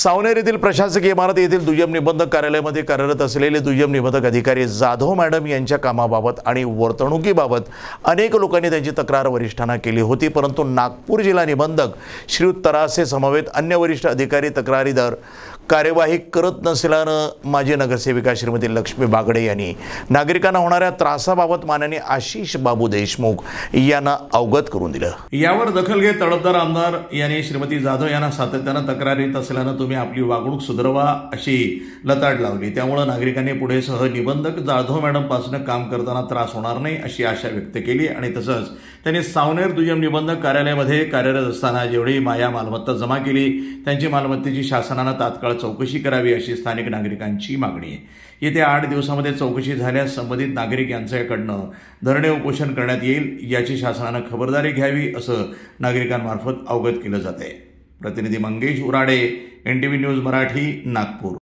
सावनेर येथील प्रशासकीय इमारत येथील दुय्यम निबंधक कार्यालयामध्ये कार्यरत असलेले दुय्यम निबंधक अधिकारी जाधव मॅडम यांच्या कामाबाबत आणि वर्तणुकीबाबत अनेक लोकांनी त्यांची तक्रार वरिष्ठांना केली होती, परंतु नागपूर जिल्हा निबंधक श्रीयुत तरासे समवेत अन्य वरिष्ठ अधिकारी तक्रारीदार कार्यवाही करत नसल्यानं माजी नगरसेविका श्रीमती लक्ष्मी बागडे यांनी नागरिकांना होणाऱ्या त्रासाबाबत माननीय आशिष बाबू देशमुख यांना अवगत करून दिलं। यावर दखल घेत तडफदार आमदार यांनी श्रीमती जाधव यांना सातत्यानं तक्रार येत असल्यानं तुम्ही आपली वागणूक सुधारवा अशी लताड लावली। त्यामुळे नागरिकांनी पुढे निबंधक जाधव मॅडम पासून काम करताना त्रास होणार नाही अशी आशा व्यक्त केली आणि तसंच त्यांनी सावनेर दुय्यम निबंधक कार्यालयामध्ये कार्यरत असताना जेवढी माया मालमत्ता जमा केली त्यांची मालमत्तेची शासनानं तात्काळ चौकशी करावी अशी स्थानिक नागरिकांची मागणी आहे। येत्या 8 दिवसांमध्ये चौकशी झाल्यास संबंधित नागरिक यांच्याकडनं धरणे उपोषण करण्यात येईल याची शासनानं खबरदारी घ्यावी असं नागरिकांमार्फत अवगत केलं जात आहे। प्रतिनिधी मंगेश उराडे, NTV न्यूज मराठी, नागपूर।